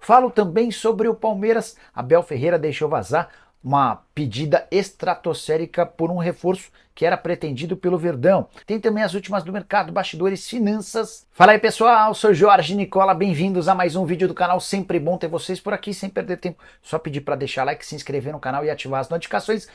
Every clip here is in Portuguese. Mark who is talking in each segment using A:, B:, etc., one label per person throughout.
A: Falo também sobre o Palmeiras. Abel Ferreira deixou vazar uma pedida estratosférica por um reforço que era pretendido pelo Verdão. Tem também as últimas do mercado, bastidores, finanças. Fala aí pessoal, sou Jorge Nicola, bem-vindos a mais um vídeo do canal. Sempre bom ter vocês por aqui, sem perder tempo. Só pedir para deixar like, se inscrever no canal e ativar as notificações.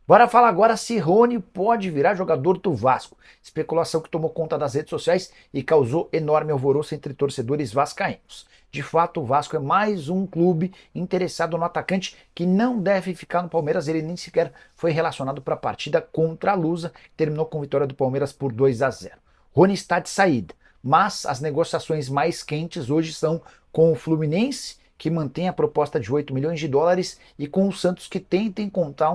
A: Bora falar agora se Rony pode virar jogador do Vasco. Especulação que tomou conta das redes sociais e causou enorme alvoroço entre torcedores vascaínos. De fato, o Vasco é mais um clube interessado no atacante que não deve ficar no Palmeiras. Ele nem sequer foi relacionado para a partida contra a Lusa, que terminou com vitória do Palmeiras por 2-0. Rony está de saída, mas as negociações mais quentes hoje são com o Fluminense, que mantém a proposta de 8 milhões de dólares, e com o Santos, que tenta encontrar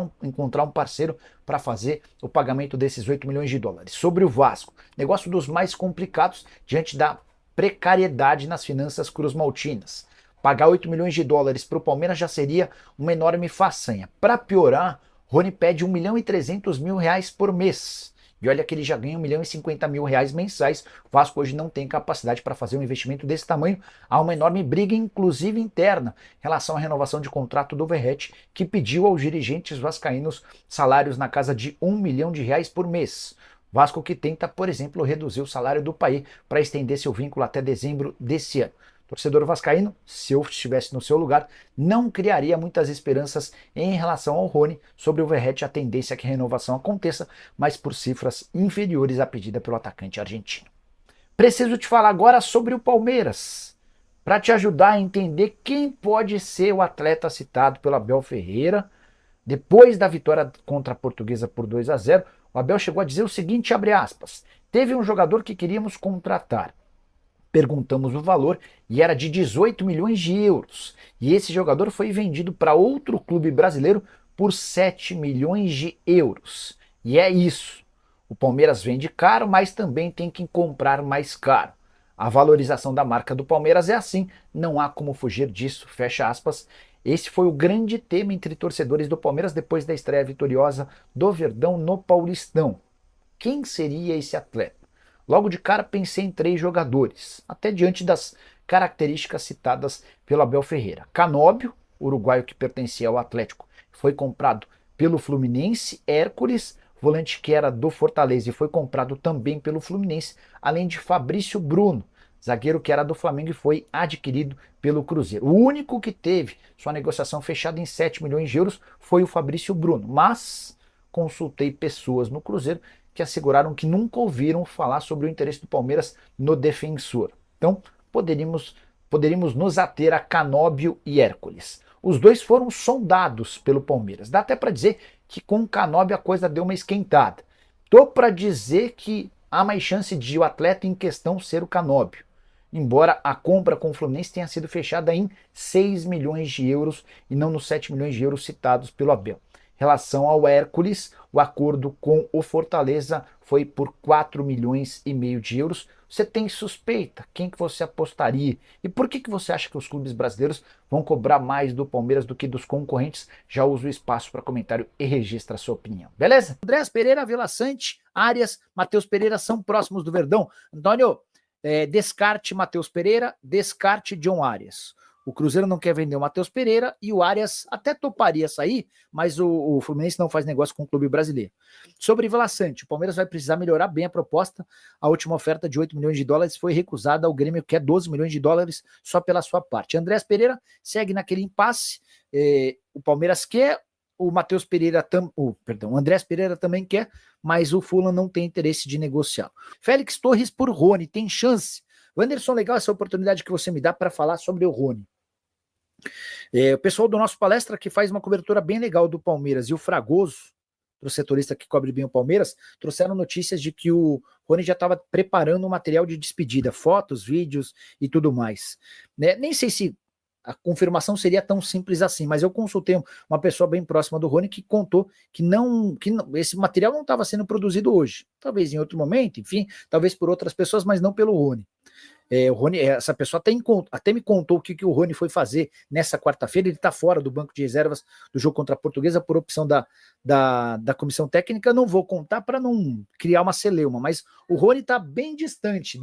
A: um parceiro para fazer o pagamento desses 8 milhões de dólares. Sobre o Vasco, negócio dos mais complicados diante da precariedade nas finanças cruzmaltinas. Pagar 8 milhões de dólares para o Palmeiras já seria uma enorme façanha. Para piorar, Rony pede 1 milhão e 300 mil reais por mês. E olha que ele já ganha 1 milhão e 50 mil reais mensais. O Vasco hoje não tem capacidade para fazer um investimento desse tamanho. Há uma enorme briga, inclusive interna, em relação à renovação de contrato do Verratti, que pediu aos dirigentes vascaínos salários na casa de 1 milhão de reais por mês. Vasco que tenta, por exemplo, reduzir o salário do Paí para estender seu vínculo até dezembro desse ano. Torcedor vascaíno, se eu estivesse no seu lugar, não criaria muitas esperanças em relação ao Rony. Sobre o Verratti, a tendência é que a renovação aconteça, mas por cifras inferiores à pedida pelo atacante argentino. Preciso te falar agora sobre o Palmeiras, para te ajudar a entender quem pode ser o atleta citado pelo Abel Ferreira. Depois da vitória contra a Portuguesa por 2-0, o Abel chegou a dizer o seguinte, abre aspas, teve um jogador que queríamos contratar. Perguntamos o valor e era de 18 milhões de euros. E esse jogador foi vendido para outro clube brasileiro por 7 milhões de euros. E é isso. O Palmeiras vende caro, mas também tem que comprar mais caro. A valorização da marca do Palmeiras é assim, não há como fugir disso, fecha aspas. Esse foi o grande tema entre torcedores do Palmeiras depois da estreia vitoriosa do Verdão no Paulistão. Quem seria esse atleta? Logo de cara pensei em 3 jogadores, até diante das características citadas pelo Abel Ferreira. Canóbio, uruguaio que pertencia ao Atlético, foi comprado pelo Fluminense. Hércules, volante que era do Fortaleza e foi comprado também pelo Fluminense, além de Fabrício Bruno, zagueiro que era do Flamengo e foi adquirido pelo Cruzeiro. O único que teve sua negociação fechada em 7 milhões de euros foi o Fabrício Bruno, mas consultei pessoas no Cruzeiro que asseguraram que nunca ouviram falar sobre o interesse do Palmeiras no defensor. Então, poderíamos nos ater a Canóbio e Hércules. Os dois foram sondados pelo Palmeiras. Dá até para dizer que com o Canóbio a coisa deu uma esquentada. Tô para dizer que há mais chance de o atleta em questão ser o Canóbio, embora a compra com o Fluminense tenha sido fechada em 6 milhões de euros e não nos 7 milhões de euros citados pelo Abel. Em relação ao Hércules, o acordo com o Fortaleza foi por 4 milhões e meio de euros. Você tem suspeita? Quem que você apostaria? E por que você acha que os clubes brasileiros vão cobrar mais do Palmeiras do que dos concorrentes? Já uso o espaço para comentário e registra a sua opinião. Beleza? Andrés Pereira, Vila Sante, Arias, Matheus Pereira são próximos do Verdão. Antônio, descarte Matheus Pereira, descarte John Arias. O Cruzeiro não quer vender o Matheus Pereira e o Arias até toparia sair, mas o Fluminense não faz negócio com o clube brasileiro. Sobre Vila Sante, o Palmeiras vai precisar melhorar bem a proposta. A última oferta de 8 milhões de dólares foi recusada ao Grêmio, que é 12 milhões de dólares só pela sua parte. Andrés Pereira segue naquele impasse. O Palmeiras quer, o Matheus Pereira, o Andrés Pereira também quer, mas o Fulham não tem interesse de negociar. Félix Torres por Rony, tem chance? Wanderson, legal essa oportunidade que você me dá para falar sobre o Rony. O pessoal do nosso palestra que faz uma cobertura bem legal do Palmeiras e o Fragoso, o setorista que cobre bem o Palmeiras, trouxeram notícias de que o Rony já estava preparando um material de despedida, fotos, vídeos e tudo mais. Nem sei se a confirmação seria tão simples assim, mas eu consultei uma pessoa bem próxima do Rony que contou que esse material não estava sendo produzido hoje. Talvez em outro momento, enfim, talvez por outras pessoas, mas não pelo Rony. O Rony, essa pessoa até me contou o que o Rony foi fazer nessa quarta-feira. Ele está fora do banco de reservas do jogo contra a Portuguesa por opção da comissão técnica. Não vou contar para não criar uma celeuma, mas o Rony está bem distante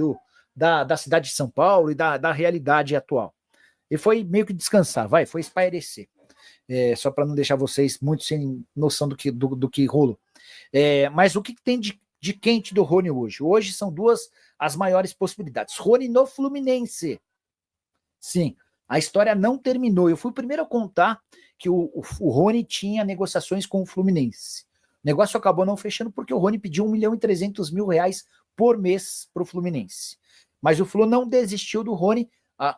A: da cidade de São Paulo e da realidade atual. E foi meio que descansar, foi espairecer. Só para não deixar vocês muito sem noção do que rolou. Mas o que tem de quente do Rony hoje? Hoje são duas as maiores possibilidades. Rony no Fluminense. Sim, a história não terminou. Eu fui o primeiro a contar que o Rony tinha negociações com o Fluminense. O negócio acabou não fechando porque o Rony pediu 1.300.000 reais por mês para o Fluminense. Mas o Flu não desistiu do Rony.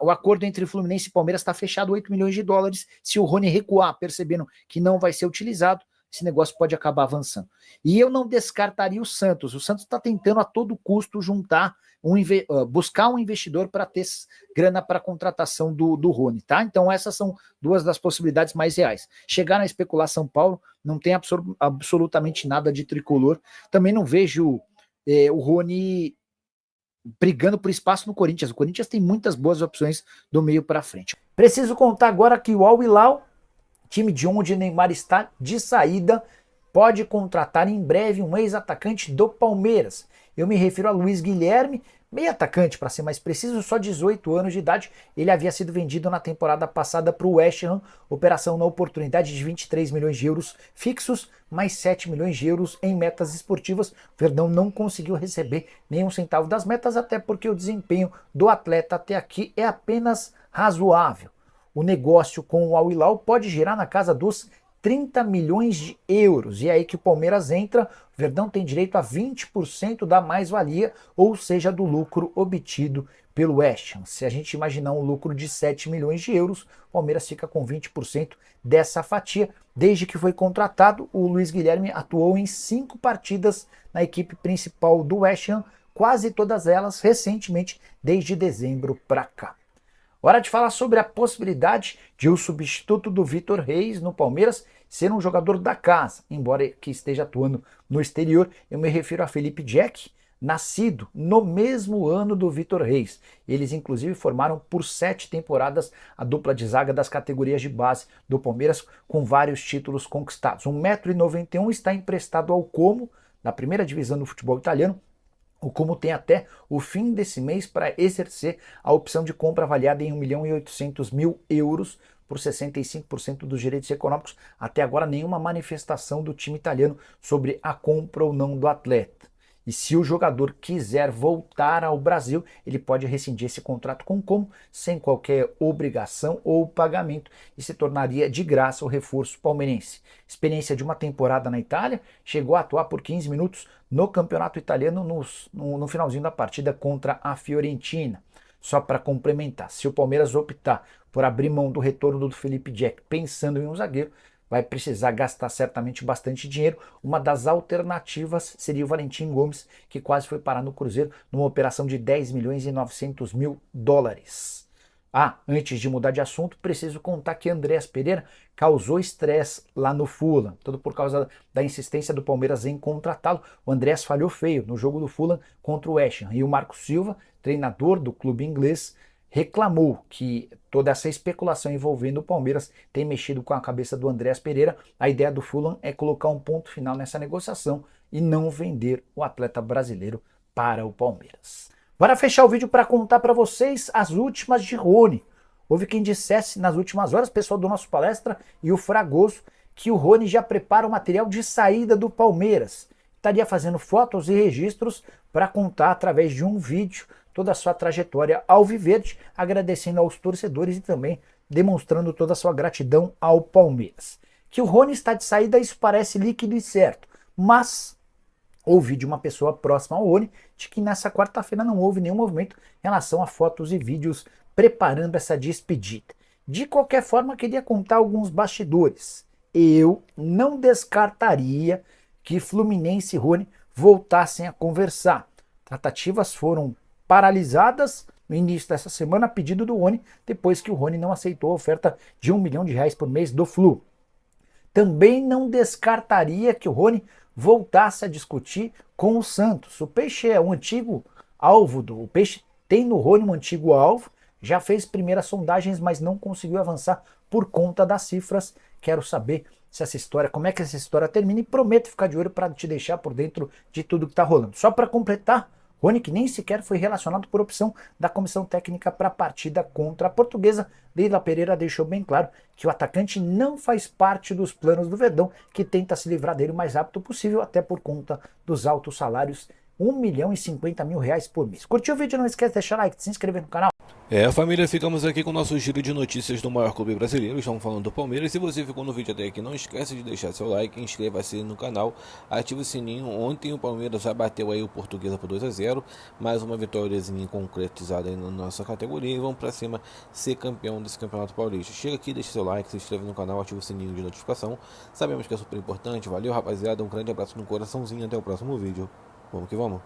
A: O acordo entre o Fluminense e Palmeiras está fechado, 8 milhões de dólares. Se o Rony recuar, percebendo que não vai ser utilizado, esse negócio pode acabar avançando. E eu não descartaria o Santos. O Santos está tentando a todo custo buscar um investidor para ter grana para a contratação do Rony, tá? Então essas são duas das possibilidades mais reais. Chegar na especular São Paulo, não tem absolutamente nada de tricolor. Também não vejo o Rony brigando por espaço no Corinthians. O Corinthians tem muitas boas opções do meio para frente. Preciso contar agora que o Al Hilal, time de onde Neymar está de saída, pode contratar em breve um ex-atacante do Palmeiras. Eu me refiro a Luiz Guilherme, meio atacante para ser mais preciso, só 18 anos de idade. Ele havia sido vendido na temporada passada para o West Ham, operação na oportunidade de 23 milhões de euros fixos, mais 7 milhões de euros em metas esportivas. O Verdão não conseguiu receber nenhum centavo das metas, até porque o desempenho do atleta até aqui é apenas razoável. O negócio com o Al Hilal pode girar na casa dos 30 milhões de euros. E é aí que o Palmeiras entra. O Verdão tem direito a 20% da mais-valia, ou seja, do lucro obtido pelo West Ham. Se a gente imaginar um lucro de 7 milhões de euros, o Palmeiras fica com 20% dessa fatia. Desde que foi contratado, o Luiz Guilherme atuou em 5 partidas na equipe principal do West Ham, quase todas elas recentemente, desde dezembro para cá. Hora de falar sobre a possibilidade de o substituto do Vitor Reis no Palmeiras ser um jogador da casa, embora que esteja atuando no exterior. Eu me refiro a Felipe Jack, nascido no mesmo ano do Vitor Reis. Eles inclusive formaram por 7 temporadas a dupla de zaga das categorias de base do Palmeiras, com vários títulos conquistados. 1,91 m, está emprestado ao Como, na primeira divisão do futebol italiano. O Como tem até o fim desse mês para exercer a opção de compra avaliada em 1.800.000 euros por 65% dos direitos econômicos. Até agora nenhuma manifestação do time italiano sobre a compra ou não do atleta. E se o jogador quiser voltar ao Brasil, ele pode rescindir esse contrato com o Como sem qualquer obrigação ou pagamento e se tornaria de graça o reforço palmeirense. Experiência de uma temporada na Itália, chegou a atuar por 15 minutos no campeonato italiano no finalzinho da partida contra a Fiorentina. Só para complementar, se o Palmeiras optar por abrir mão do retorno do Felipe Jack pensando em um zagueiro, vai precisar gastar certamente bastante dinheiro. Uma das alternativas seria o Valentim Gomes, que quase foi parar no Cruzeiro numa operação de 10.900.000 dólares. Antes de mudar de assunto, preciso contar que Andreas Pereira causou estresse lá no Fulham, tudo por causa da insistência do Palmeiras em contratá-lo. O Andreas falhou feio no jogo do Fulham contra o West Ham, e o Marco Silva, treinador do clube inglês, reclamou que toda essa especulação envolvendo o Palmeiras tem mexido com a cabeça do Andreas Pereira. A ideia do Fulham é colocar um ponto final nessa negociação e não vender o atleta brasileiro para o Palmeiras. Bora fechar o vídeo para contar para vocês as últimas de Rony. Houve quem dissesse nas últimas horas, pessoal do nosso Palestra e o Fragoso, que o Rony já prepara o material de saída do Palmeiras. Estaria fazendo fotos e registros para contar através de um vídeo toda a sua trajetória alviverde, agradecendo aos torcedores e também demonstrando toda a sua gratidão ao Palmeiras. Que o Rony está de saída, isso parece líquido e certo, mas ouvi de uma pessoa próxima ao Rony de que nessa quarta-feira não houve nenhum movimento em relação a fotos e vídeos preparando essa despedida. De qualquer forma, queria contar alguns bastidores. Eu não descartaria que Fluminense e Rony voltassem a conversar. Tratativas foram paralisadas no início dessa semana a pedido do Rony, depois que o Rony não aceitou a oferta de R$1 milhão por mês do Flu. Também não descartaria que o Rony voltasse a discutir com o Santos. O Peixe é um antigo alvo o Peixe tem no Rony um antigo alvo, já fez primeiras sondagens, mas não conseguiu avançar por conta das cifras. Quero saber se essa história, como é que essa história termina, e prometo ficar de olho para te deixar por dentro de tudo que está rolando. Só para completar, Rony, que nem sequer foi relacionado por opção da comissão técnica para a partida contra a Portuguesa. Leila Pereira deixou bem claro que o atacante não faz parte dos planos do Verdão, que tenta se livrar dele o mais rápido possível, até por conta dos altos salários, R$ 1.050.000 por mês. Curtiu o vídeo? Não esquece de deixar like, de se inscrever no canal.
B: Família, ficamos aqui com o nosso giro de notícias do maior clube brasileiro. Estamos falando do Palmeiras. Se você ficou no vídeo até aqui, não esquece de deixar seu like, inscreva-se no canal, ative o sininho. Ontem o Palmeiras já bateu aí o Portuguesa por 2-0, mais uma vitóriazinha concretizada aí na nossa categoria, e vamos pra cima ser campeão desse Campeonato Paulista. Chega aqui, deixa seu like, se inscreve no canal, ative o sininho de notificação. Sabemos que é super importante. Valeu, rapaziada, um grande abraço no coraçãozinho, até o próximo vídeo. Vamos que vamos.